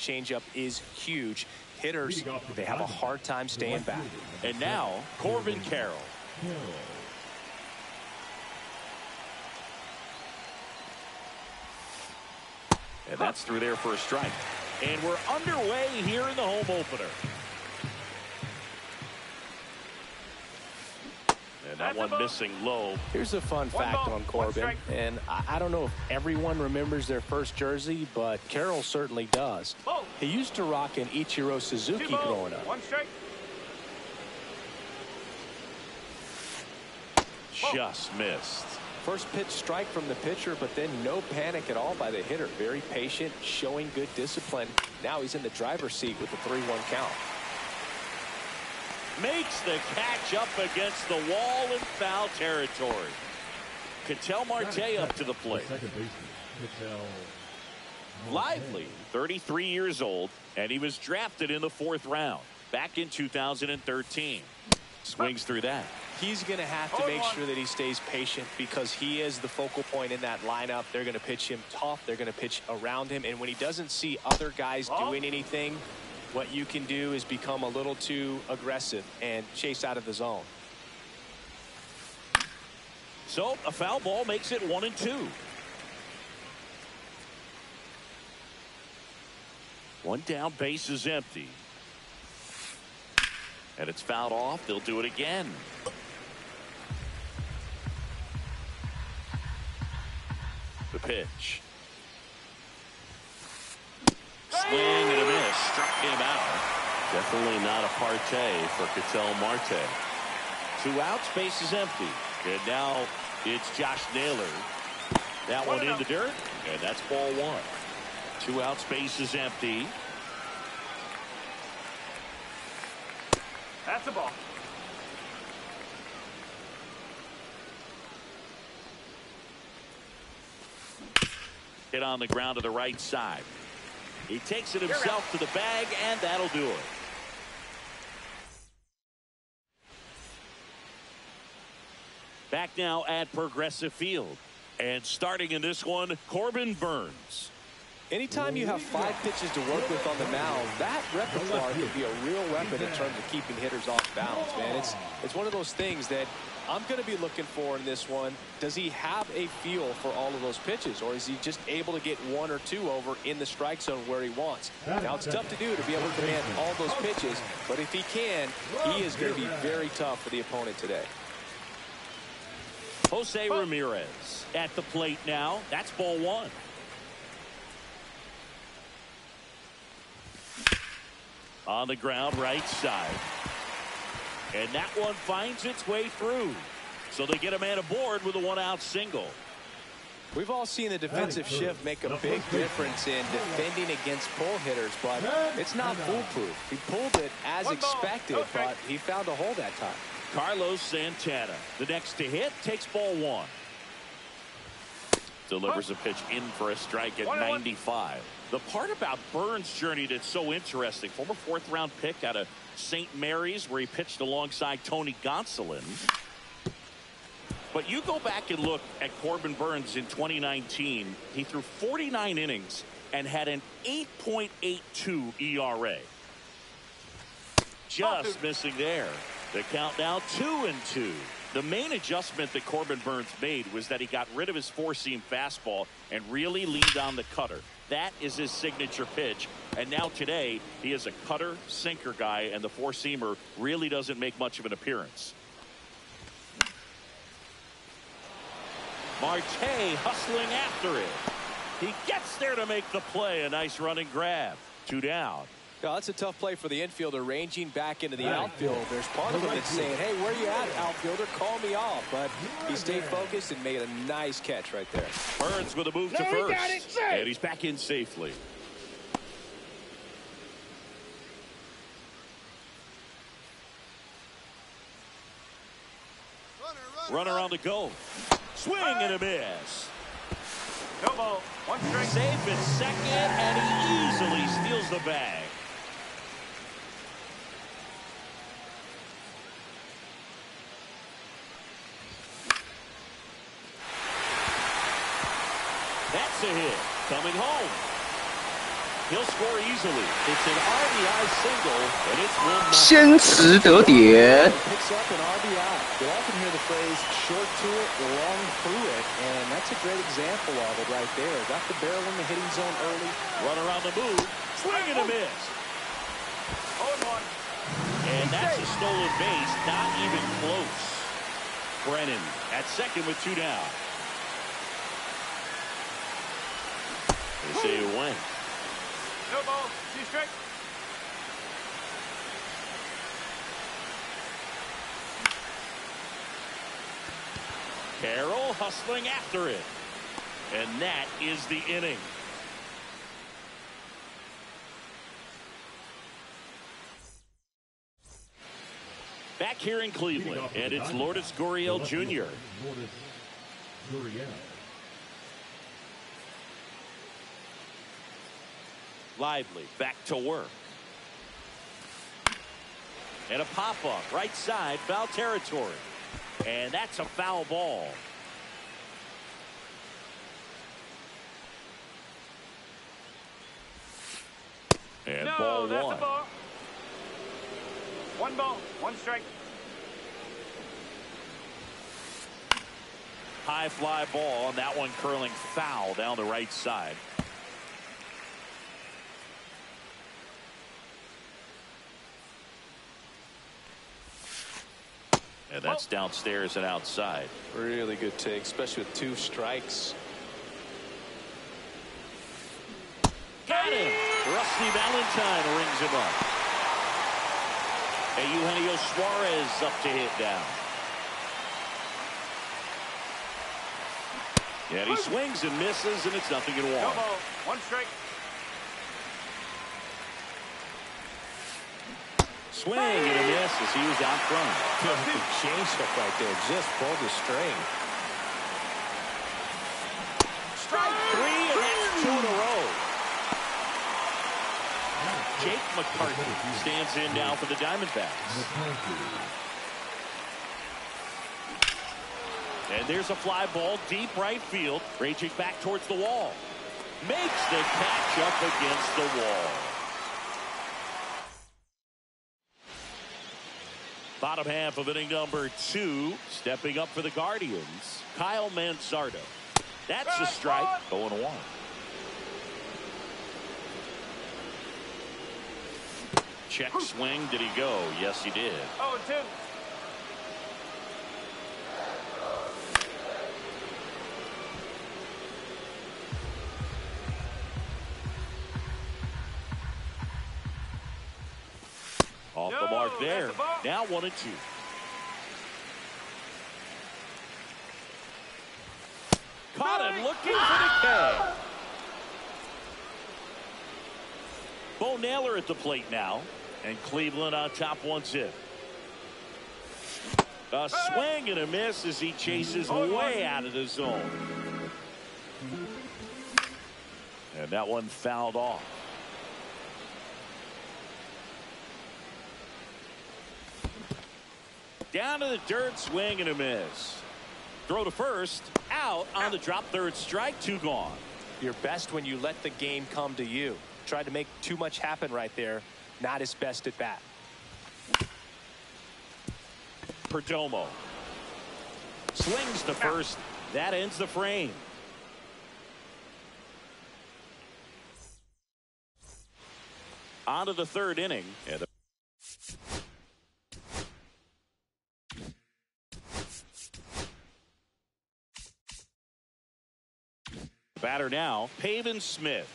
changeup is huge. Hitters, they have a hard time staying back. And now, Corbin Carroll. And that's through there for a strike. And we're underway here in the home opener. And that one missing low. Here's a fun fact on Corbin, and I don't know if everyone remembers their first jersey, but Carroll certainly does. He used to rock an Ichiro Suzuki growing up. Just missed. First pitch strike from the pitcher, but then no panic at all by the hitter. Very patient, showing good discipline. Now he's in the driver's seat with the 3-1 count. Makes the catch up against the wall in foul territory. Ketel Marte up to the plate. Lively, 33 years old, and he was drafted in the 4th round back in 2013. Swings through that. He's going to have to make sure that he stays patient because he is the focal point in that lineup. They're going to pitch him tough. They're going to pitch around him. And when he doesn't see other guys doing anything, what you can do is become a little too aggressive and chase out of the zone. So a foul ball makes it 1-2. 1 down, base is empty. And it's fouled off. They'll do it again. The pitch. Swing and a miss. Struck him out. Definitely not a partay for Ketel Marte. 2 outs, base is empty. And now it's Josh Naylor. That one in the dirt. And that's ball 1. 2 outs, base is empty. That's a ball. Hit on the ground to the right side. He takes it himself to the bag, and that'll do it. Back now at Progressive Field. And starting in this one, Corbin Burnes. Anytime you have 5 pitches to work with on the mound, that repertoire could be a real weapon in terms of keeping hitters off balance, man. It's one of those things that I'm going to be looking for in this one. Does he have a feel for all of those pitches, or is he just able to get 1 or 2 over in the strike zone where he wants? Now, it's tough to do to be able to command all those pitches, but if he can, he is going to be very tough for the opponent today. Jose Ramirez at the plate now. That's ball 1. On the ground, right side. And that one finds its way through. So they get a man aboard with a 1-out single. We've all seen the defensive shift make a big difference in defending against pull hitters, but it's not foolproof. He pulled it as expected, but he found a hole that time. Carlos Santana, the next to hit, takes ball 1. Delivers a pitch in for a strike at 95. The part about Burnes' journey that's so interesting, former 4th-round pick out of St. Mary's, where he pitched alongside Tony Gonsolin. But you go back and look at Corbin Burnes in 2019. He threw 49 innings and had an 8.82 ERA. Just missing there. The count now 2-2. The main adjustment that Corbin Burnes made was that he got rid of his 4-seam fastball and really leaned on the cutter. That is his signature pitch. And now today, he is a cutter, sinker guy, and the 4-seamer really doesn't make much of an appearance. Marte hustling after it. He gets there to make the play. A nice running grab. 2 down. Yeah, that's a tough play for the infielder, ranging back into the outfield. There's part of him that's saying, hey, where you at, outfielder? Call me off. But he stayed focused and made a nice catch right there. Burnes with a move to first. And he's back in safely. Runner on the go. Swing and a miss. No ball. 1 strike. Safe at second, and he easily steals the bag. That's a hit. Coming home. He'll score easily. It's an RBI single, and it's 1-0. 先驰得点。 Picks up an RBI. You'll often hear the phrase short to it, long through it, and that's a great example of it right there. Got the barrel in the hitting zone early. Runner on the move. Swing and a miss. 0-1. And that's a stolen base. Not even close. Brennan at second with 2 down. They say a win. No ball. 2 strikes. Carroll hustling after it. And that is the inning. Back here in Cleveland, and it's Lourdes Gurriel Jr. Lively back to work. And a pop-up right side, foul territory. And that's a foul ball. And No, ball that's one. a ball. 1 ball, 1 strike. High fly ball, and that one curling foul down the right side. And that's downstairs and outside. Really good take, especially with 2 strikes. Got him. Rusty Valentine rings him up. And Eugenio Suarez up to hit down. And he swings and misses, and it's 0-1. No ball, 1 strike. Swing and a miss as he was out front. Good changeup right there, just pulled the string. Strike 3, and that's 2 in a row. Jake McCarthy stands in now for the Diamondbacks. And there's a fly ball deep right field, raging back towards the wall. Makes the catch up against the wall. Bottom half of inning number 2, stepping up for the Guardians, Kyle Manzardo. That's a strike, 0-1. Check swing, did he go? Yes, he did. 0-2. Off the mark there. Now 1-2. Caught him looking for the K. Bo Naylor at the plate now. And Cleveland on top 1-0. A swing and a miss as he chases way out of the zone. And that one fouled off. Down to the dirt, swing and a miss. Throw to first, out on the drop, third strike, 2 gone. You're best when you let the game come to you. Tried to make too much happen right there. Not his best at bat. Perdomo swings to first. That ends the frame. On to the 3rd inning. And batter now, Pavin Smith.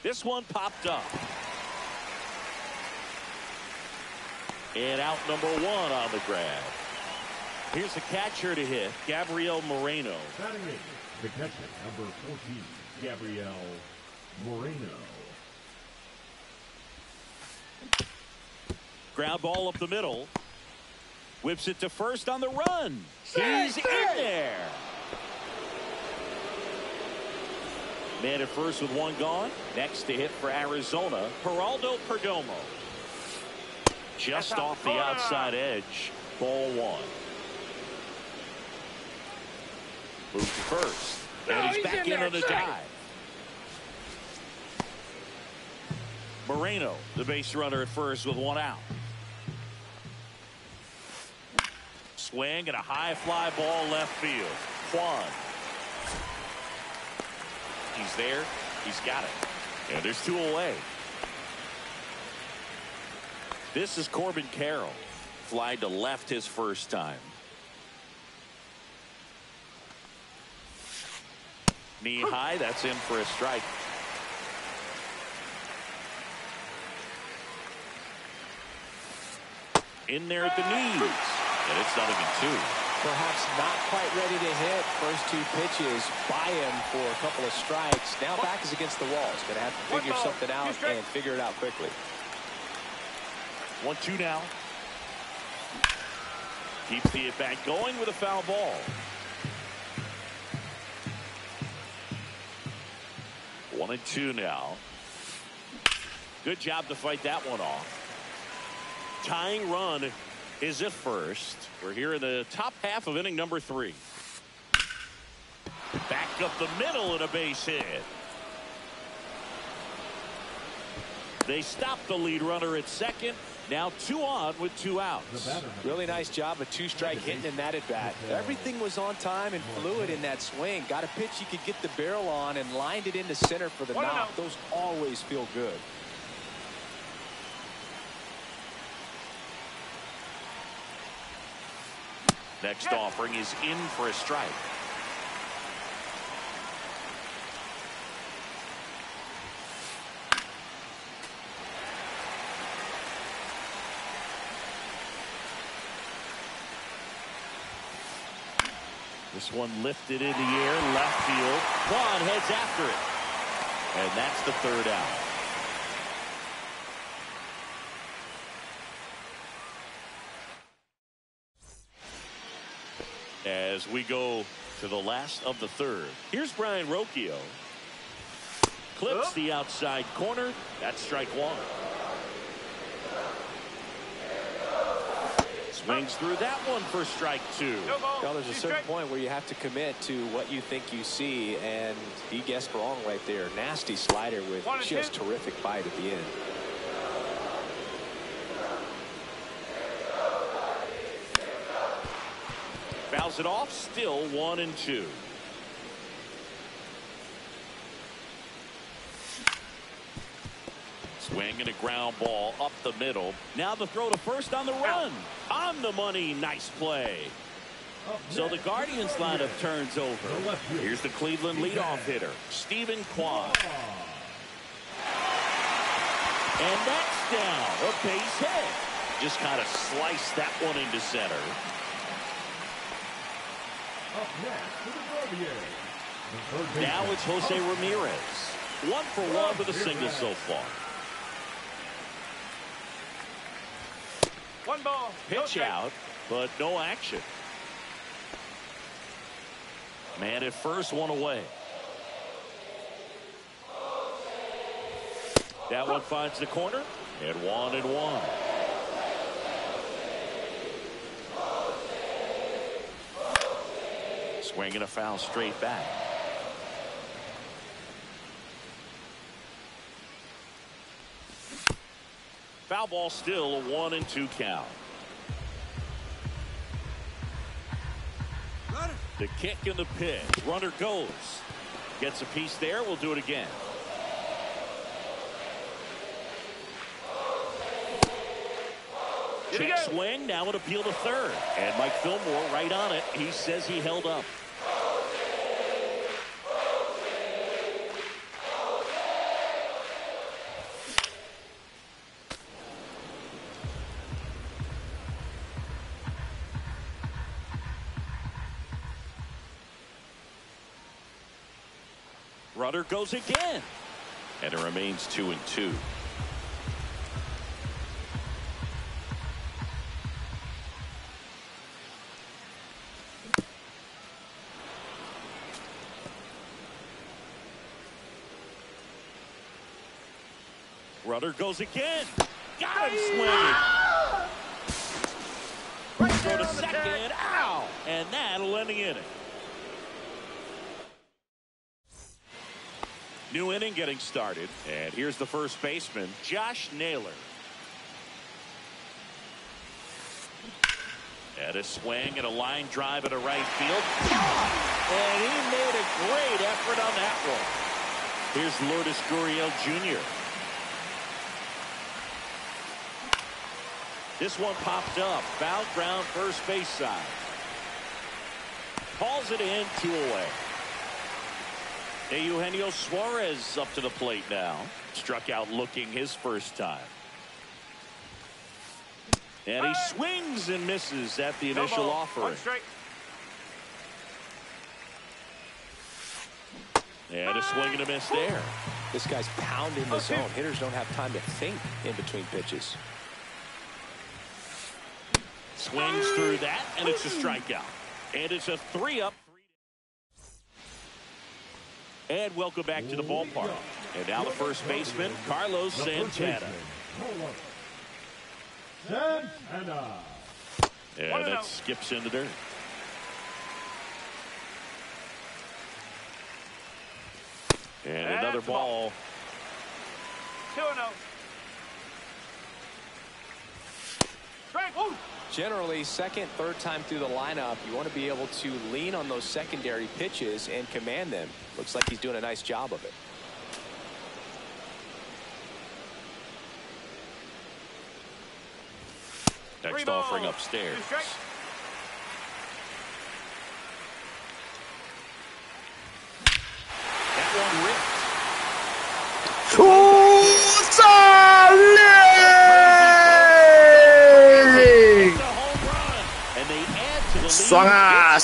This one popped up. And out number 1 on the grab. Here's a catcher to hit, Gabriel Moreno. Batting the catcher, number 14, Gabriel Moreno. Ground ball up the middle. Whips it to first on the run. He's in there. Man at first with 1 gone. Next to hit for Arizona, Geraldo Perdomo. Just off the outside edge. Ball 1. first. And he's back in on the dive. Moreno, the base runner at first with one out. Swing and a high fly ball left field. Kwan. He's there. He's got it. And there's two away. This is Corbin Carroll. Fly to left his first time. Knee high. That's in for a strike. In there at the knees. And it's 0-2. Perhaps not quite ready to hit. First two pitches by him for a couple of strikes. Now back is against the wall. He's going to have to figure something out and figure it out quickly. 1-2 now. Keeps the at bat going with a foul ball. 1-2 now. Good job to fight that one off. Tying run is at first. We're here in the top half of inning number 3. Back up the middle and a base hit. They stop the lead runner at second. Now 2 on with 2 outs. Really nice job of 2-strike hitting in that at bat. Everything was on time and fluid in that swing. Got a pitch you could get the barrel on and lined it into center for the knock. Those always feel good. Next offering is in for a strike. This one lifted in the air, left field. Kwan heads after it. And that's the 3rd out. As we go to the last of the 3rd. Here's Brian Rocchio. Clips the outside corner. That's strike 1. Swings through that one for strike 2. Well, there's a certain point where you have to commit to what you think you see, and he guessed wrong right there. Nasty slider with just terrific bite at the end. Fouls it off, still 1-2. Swing and a ground ball up the middle. Now the throw to first on the run. On the money, nice play. So the Guardians lineup turns over. Here's the Cleveland leadoff hitter, Stephen Kwan. And that's down, a base hit. Just kind of sliced that one into center. Now it's Jose Ramirez. 1 for 1 with a single so far. 1 ball. Pitch out, but no action. Man at first, 1 away. That one finds the corner, and 1-1. Swing and a foul straight back. Foul ball, still a 1-2 count. The kick and the pitch. Runner goes. Gets a piece there. We'll do it again. Check swing. Now an appeal to third. And Mike Fillmore right on it. He says he held up. Runner goes again. And it remains 2-2. Runner goes again. Got him swinging. Right throw to second. Ow! And that'll end the inning. New inning getting started. And here's the first baseman, Josh Naylor. And a swing and a line drive at a right field. And he made a great effort on that one. Here's Lourdes Gurriel Jr. This one popped up. Foul ground first base side. Calls it in, 2 away. Eugenio Suarez up to the plate now. Struck out looking his first time. And he swings and misses at the initial offering. And a swing and a miss there. This guy's pounding the zone. Hitters don't have time to think in between pitches. Swings through that, and it's a strikeout. And it's a 3-up. And welcome back to the ballpark. And now the first baseman, Carlos Santana. Santana. And that skips in the dirt. And another ball. 2-0. Generally, second, third time through the lineup, you want to be able to lean on those secondary pitches and command them. Looks like he's doing a nice job of it. Next offering upstairs. That one ripped. And they add to the lead. 爽啊！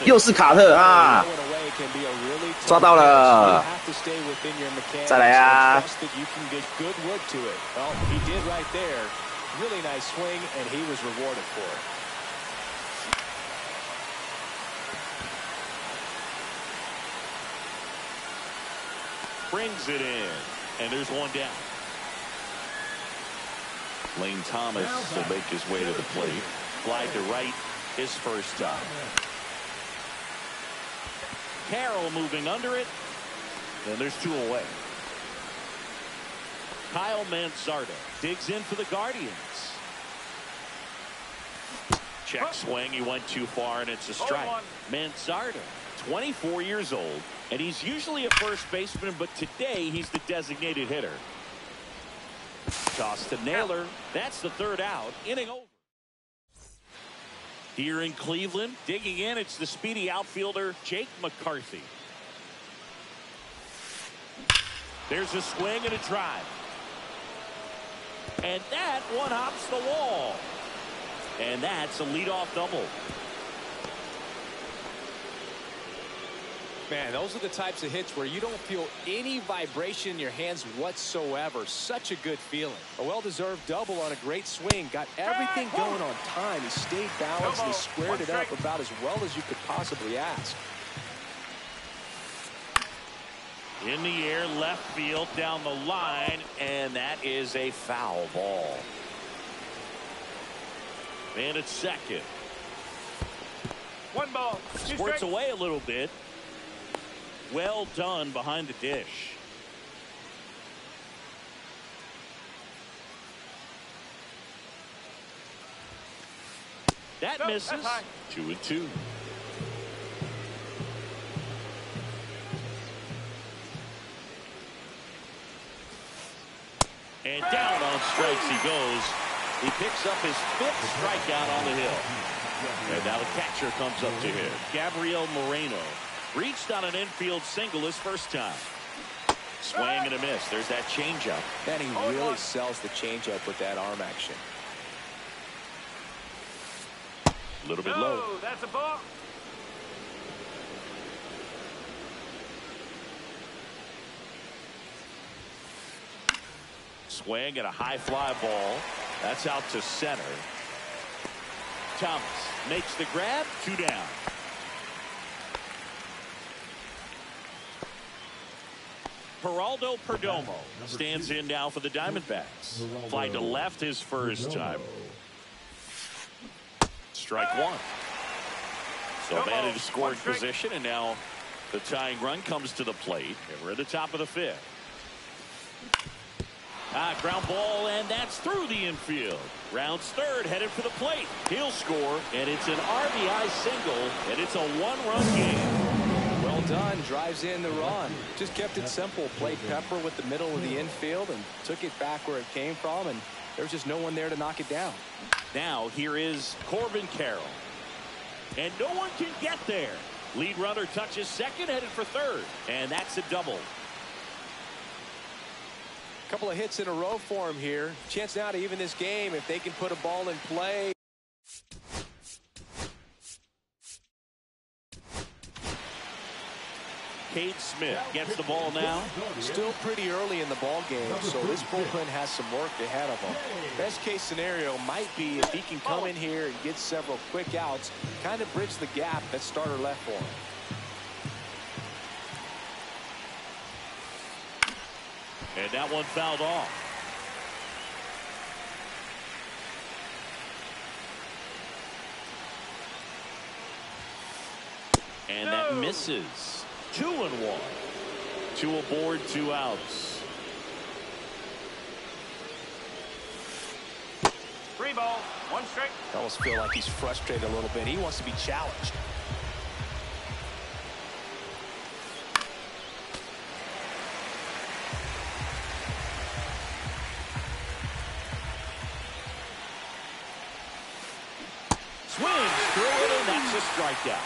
又是卡特啊！抓到了！再来啊！ Really nice swing, and he was rewarded for it. Brings it in, and there's one down. Lane Thomas will make his way to the plate. Fly to right his first time. Carroll moving under it, and there's 2 away. Kyle Manzardo digs in for the Guardians. Check swing. He went too far, and it's a strike. Manzardo, 24 years old, and he's usually a first baseman, but today he's the designated hitter. Toss to Naylor. That's the 3rd out. Inning over. Here in Cleveland, digging in, it's the speedy outfielder, Jake McCarthy. There's a swing and a drive. And that one hops the wall. And that's a leadoff double. Man, those are the types of hits where you don't feel any vibration in your hands whatsoever. Such a good feeling. A well-deserved double on a great swing. Got everything going on time. He stayed balanced and he squared it up about as well as you could possibly ask. In the air, left field, down the line, and that is a foul ball. And it's second. 1 ball. Squirts away a little bit. Well done behind the dish. That misses. 2-2. And down on strikes he goes. He picks up his 5th strikeout on the hill. And now the catcher comes up to him. Gabriel Moreno reached on an infield single his first time. Swing and a miss. There's that changeup. And he really sells the changeup with that arm action. A little bit low. That's a ball. Swing and a high fly ball. That's out to center. Thomas makes the grab. 2 down. Geraldo Perdomo stands in now for the Diamondbacks. Fly to left his first time. Strike 1. So man in scoring position, and now The tying run comes to the plate, and we're at the top of the 5th. Ground ball, and that's through the infield. Rounds third, headed for the plate. He'll score, and it's an RBI single, and it's a 1-run game. Well done. Drives in the run. Just kept it simple. Played pepper with the middle of the infield and took it back where it came from, and there's just no one there to knock it down. Now here is Corbin Carroll, and no one can get there. Lead runner touches second, headed for third, and that's a double. Couple of hits in a row for him here. Chance now to even this game if they can put a ball in play. Cade Smith gets the ball now. Still pretty early in the ball game, so this bullpen has some work ahead of them. Best case scenario might be if he can come in here and get several quick outs, kind of bridge the gap that starter left for him. And that one fouled off. And that misses. 2-1. 2 aboard, 2 outs. 3 balls, 1 strike. I almost feel like he's frustrated a little bit. He wants to be challenged. Swings through it, and that's a strikeout.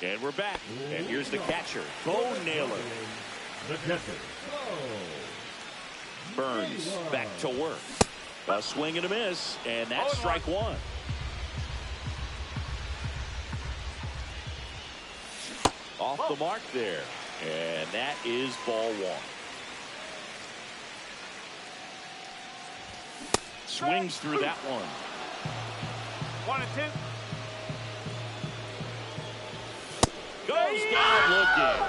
And we're back. And here's the catcher, Bo Naylor. Burns back to work. A swing and a miss, and that's strike 1. Off the mark there. And that is ball 1. Swings through that one. 1 and 2. Goes down looking.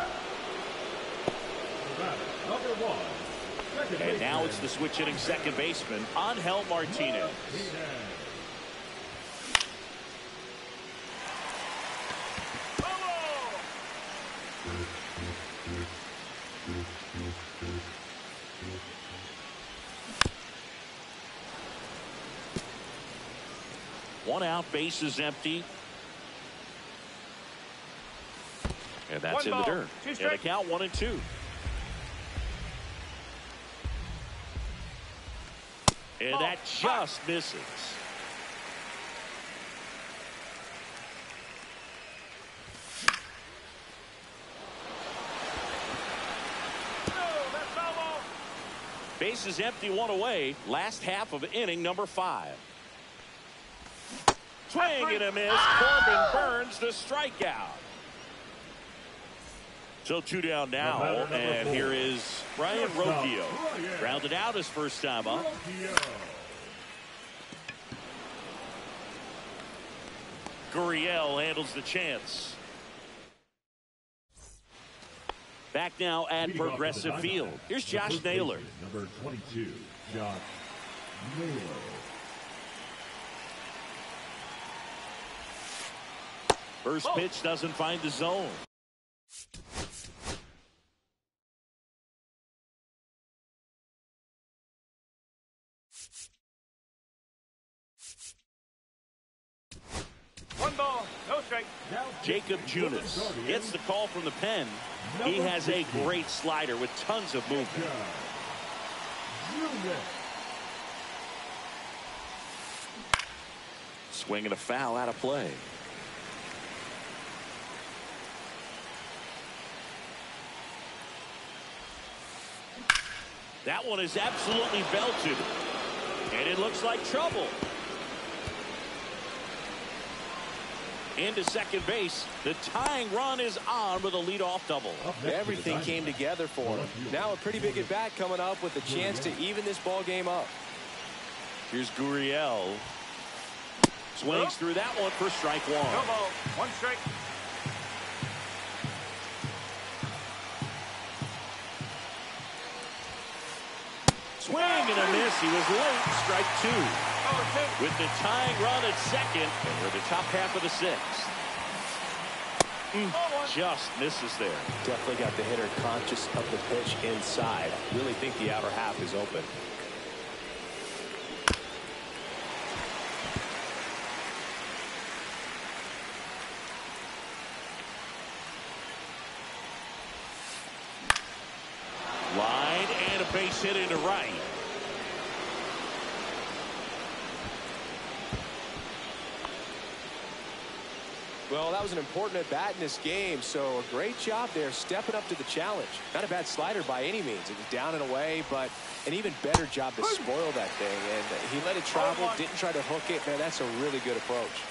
And now it's the switch hitting second baseman, Angel Martinez. One out, base is empty. And that's in the dirt. And a count 1-2. And that just misses. Base is empty, 1 away. Last half of inning number 5. Swing and a miss. Corbin Burns the strikeout. So 2 down now, and here is Ryan Rocchio. Rounded out his first time up. Gurriel handles the chance. Back now at Progressive Field. Here's Josh Naylor. Number 22, Josh Naylor. First pitch doesn't find the zone. Jacob Junis gets the call from the pen. He has a great slider with tons of movement. Swing and a foul out of play. That one is absolutely belted. And it looks like trouble. Into second base. The tying run is on with a leadoff double. Everything came together for him. Now a pretty big at bat coming up with a chance to even this ball game up. Here's Gurriel. Swings through that one for strike 1. No ball, 1 strike. Swing and a miss. He was late. Strike two. With the tying run at second, and we're the top half of the sixth. Just misses there. Definitely got the hitter conscious of the pitch inside. Really think the outer half is open. Line and a base hit into right. Well, that was an important at-bat in this game, so a great job there stepping up to the challenge. Not a bad slider by any means. It was down and away, but an even better job to spoil that thing. And he let it travel, didn't try to hook it. Man, that's a really good approach.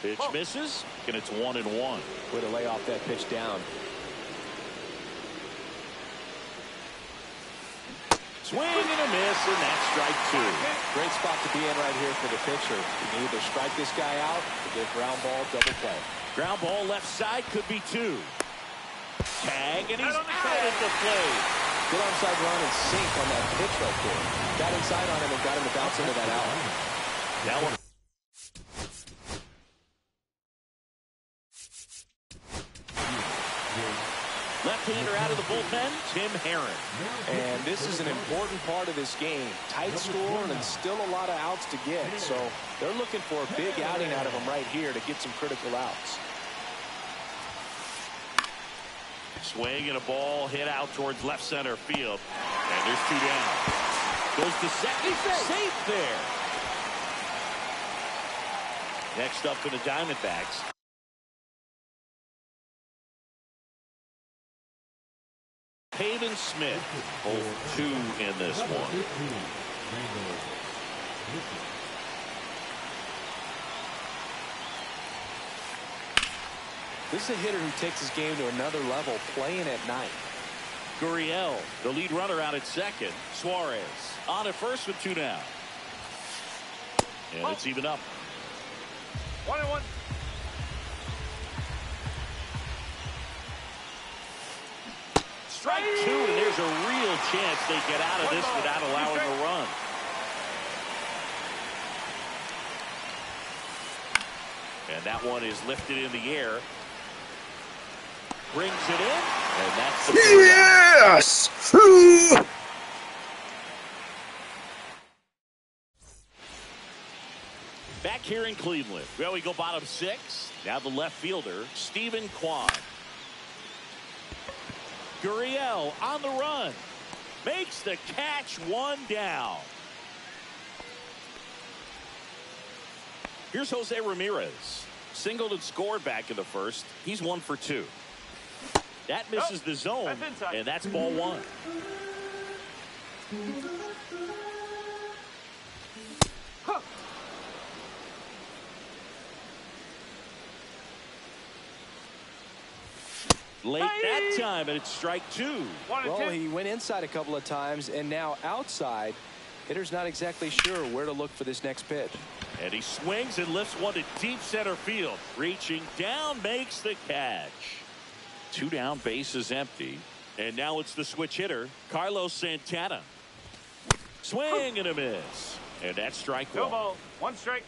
Pitch misses, and it's 1-1. Way to lay off that pitch down. Swing and a miss, and that's strike two. Great spot to be in right here for the pitcher. You can either strike this guy out or get ground ball, double play. Ground ball left side could be two. Tag, and he's out at the plate. Good onside run and sink on that pitch right there. Got inside on him and got him to bounce into that out. That one. Left-hander out of the bullpen, Tim Herron. And this is an important part of this game. Tight score and still a lot of outs to get. So they're looking for a big outing out of him right here to get some critical outs. Swing and a ball hit out towards left center field. And there's two down. Goes to second. Safe there. Next up for the Diamondbacks. Pavin Smith, 0-2 in this one. This is a hitter who takes his game to another level, playing at night. Gurriel, the lead runner out at second. Suarez on at first with two down. And it's even up. 1-1. Strike two, and there's a real chance they get out of this without allowing a run. And that one is lifted in the air. Brings it in, and that's the Yes! Back here in Cleveland. Well, we go bottom six. Now the left fielder, Stephen Kwan. Gurriel on the run. Makes the catch, one down. Here's Jose Ramirez. Singled and scored back in the first. He's 1 for 2. That misses the zone, and that's ball one. Late that time, and it's strike two. Well, he went inside a couple of times, and now outside. Hitter's not exactly sure where to look for this next pitch. And he swings and lifts one to deep center field. Reaching down, makes the catch. Two down, base is empty. And now it's the switch hitter, Carlos Santana. Swing and a miss. And that's strike one. No ball, one strike.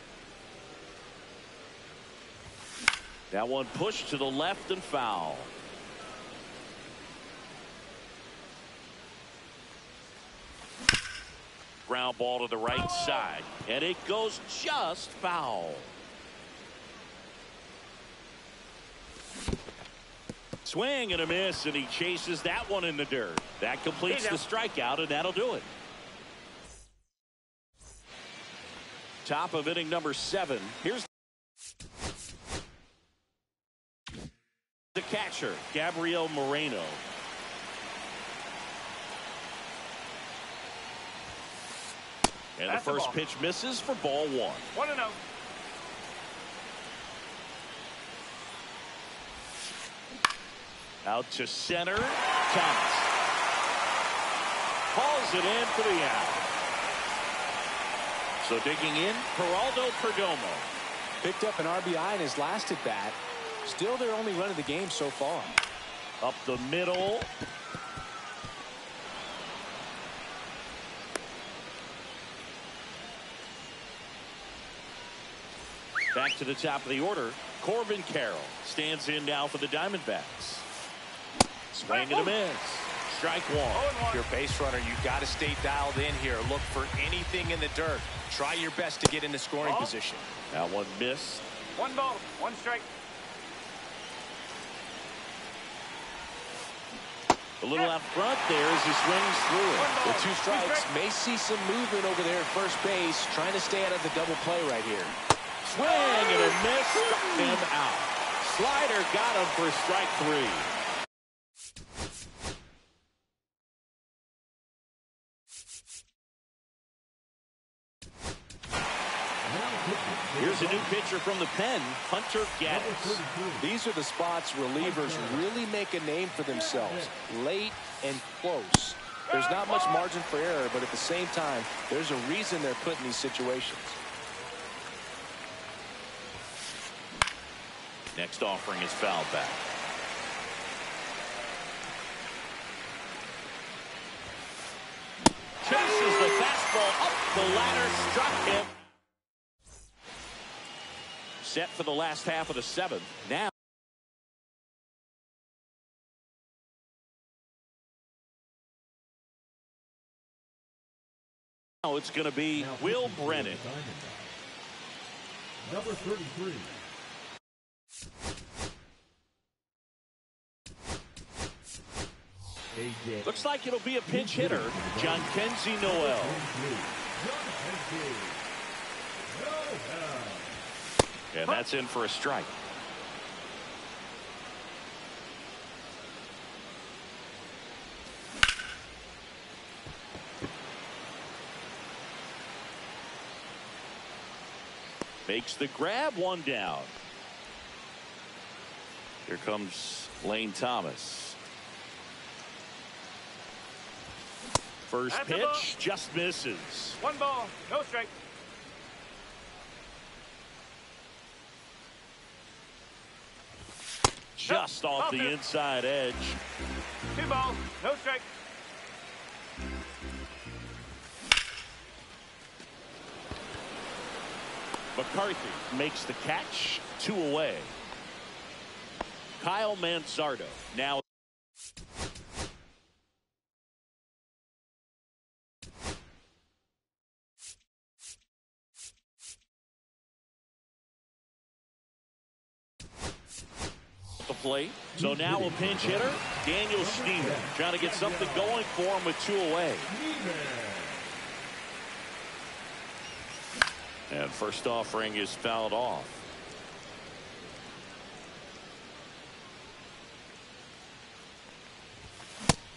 That one pushed to the left and foul. Ground ball to the right side, and it goes just foul. Swing and a miss, and he chases that one in the dirt. That completes the strikeout, and that'll do it. Top of inning number 7. Here's the catcher, Gabriel Moreno. And the first pitch misses for ball one. 1-0. Out to center. Thomas hauls it in for the out. So digging in, Geraldo Perdomo. Picked up an RBI in his last at bat. Still their only run of the game so far. Up the middle. Back to the top of the order. Corbin Carroll stands in now for the Diamondbacks. Swing and a miss. Strike one. If you're a base runner, you've got to stay dialed in here. Look for anything in the dirt. Try your best to get into scoring position. That one missed. 1 ball, 1 strike. A little out front there as he swings through it. With 2 strikes, may see some movement over there at first base, trying to stay out of the double play right here. Swing and a miss, struck him out. Slider got him for strike 3. Here's a new pitcher from the pen, Hunter Gaddis. These are the spots relievers really make a name for themselves, late and close. There's not much margin for error, but at the same time, there's a reason they're put in these situations. Next offering is fouled back. Chases the fastball up the ladder, struck him. Set for the last half of the 7th. Now it's going to be Will Brennan. Number 33. Looks like it'll be a pinch hitter, John Kenzie Noel. And that's in for a strike. Makes the grab, 1 down. Here comes Lane Thomas. First pitch just misses. 1 ball, no strike. Just off the inside edge. 2 balls, no strike. McCarthy makes the catch, 2 away. Kyle Manzardo now. The plate. So now a pinch hitter, Daniel Schneemann, trying to get something going for him with 2 away. And first offering is fouled off.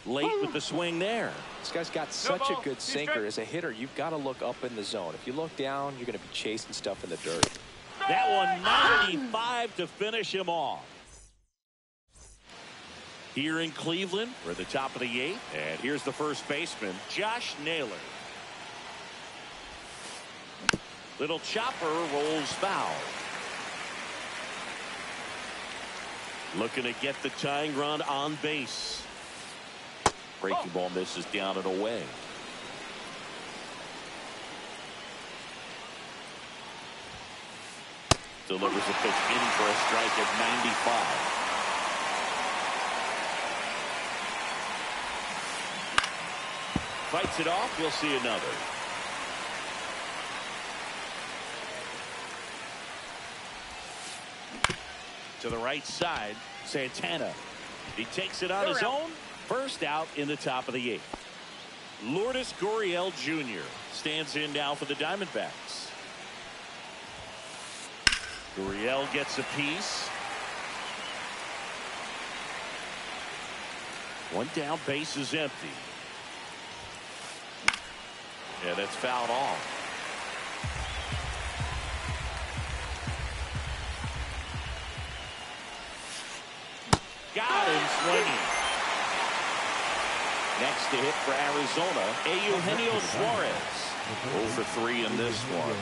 Late with the swing there. This guy's got such a good sinker. As a hitter, you've got to look up in the zone. If you look down, you're going to be chasing stuff in the dirt. That one 95 to finish him off. Here in Cleveland, we're at the top of the 8th. And here's the first baseman, Josh Naylor. Little chopper rolls foul. Looking to get the tying run on base. Breaking ball misses down and away. Delivers a pitch in for a strike at 95. Fights it off. We'll see another. To the right side, Santana. He takes it on his own. First out in the top of the 8th. Lourdes Gurriel Jr. stands in now for the Diamondbacks. Gurriel gets a piece. 1 down, base is empty. Yeah, that's fouled off. Got him swinging. Next to hit for Arizona, Eugenio Suarez. 0 for 3 in this one.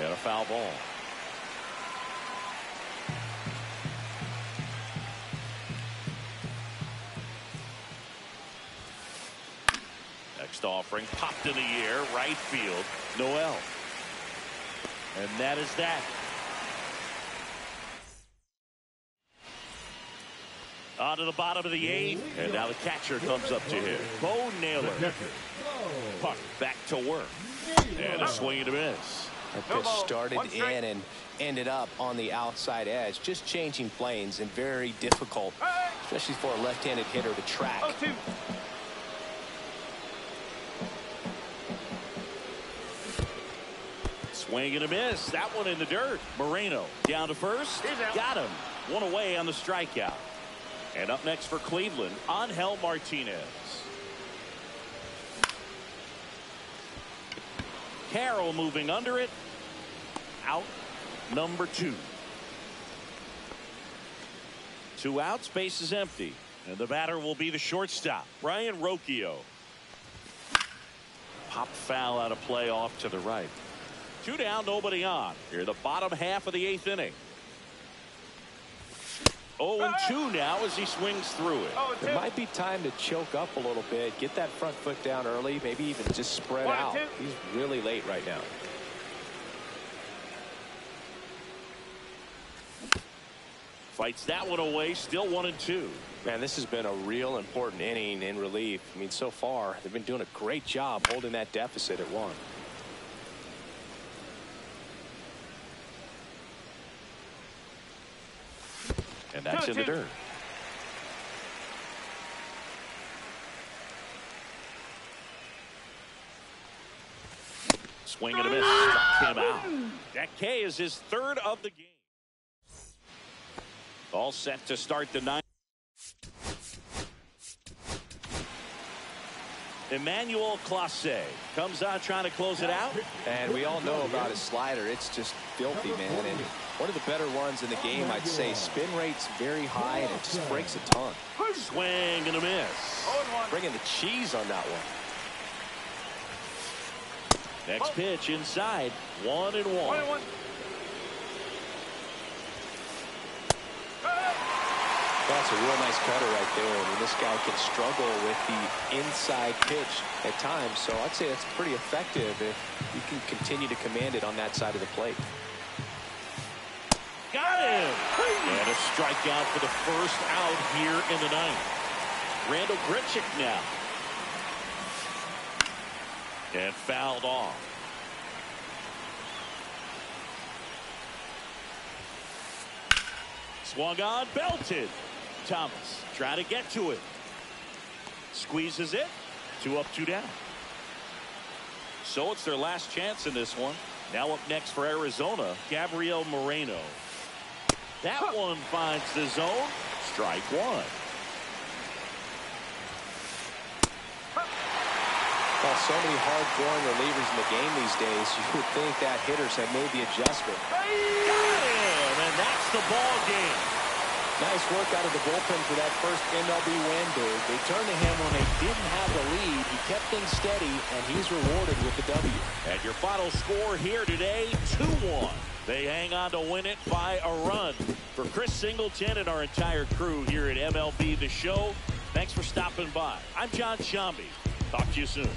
And a foul ball. next offering. Popped in the air, right field. Noel. And that is that. On to the bottom of the 8th, and now the catcher comes up to him. Bo Naylor. Puck back to work. And a swing and a miss. That pitch started in and ended up on the outside edge. Just changing planes and very difficult, especially for a left-handed hitter to track. Swing and a miss. That one in the dirt. Moreno down to first. Got him. One away on the strikeout. And up next for Cleveland, Angel Martinez. Carroll moving under it. Out number 2. 2 outs, base is empty. And the batter will be the shortstop, Brian Rocchio. Pop foul out of play off to the right. 2 down, nobody on. Here, the bottom half of the 8th inning. 0-2 now as he swings through it. There might be time to choke up a little bit, get that front foot down early, maybe even just spread out. He's really late right now. Fights that one away, still 1-2. Man, this has been a real important inning in relief. I mean, so far, they've been doing a great job holding that deficit at 1. And that's in the dirt. Swing and a miss. Struck him out. That K is his 3rd of the game. All set to start the 9th. Emmanuel Clase comes out trying to close it out. And we all know about his slider. It's just filthy, man. And one of the better ones in the game, I'd say. Spin rate's very high, and it just breaks a ton. Swing and a miss. Bringing the cheese on that one. Next pitch inside. 1-1. That's a real nice cutter right there. I mean, this guy can struggle with the inside pitch at times, so I'd say that's pretty effective if you can continue to command it on that side of the plate. Got him! And a strikeout for the first out here in the 9th. Randall Grichuk now. And fouled off. Swung on, belted. Thomas trying to get to it. Squeezes it. 2 up, 2 down. So it's their last chance in this one. Now up next for Arizona, Gabriel Moreno. That one finds the zone. Strike 1. Well, so many hard-throwing relievers in the game these days, you would think that hitters have made the adjustment. Got him, and that's the ball game. Nice work out of the bullpen for that first MLB win, dude. They turned to him when they didn't have the lead. He kept things steady, and he's rewarded with the W. And your final score here today, 2-1. They hang on to win it by a run. For Chris Singleton and our entire crew here at MLB The Show, thanks for stopping by. I'm John Shambi. Talk to you soon.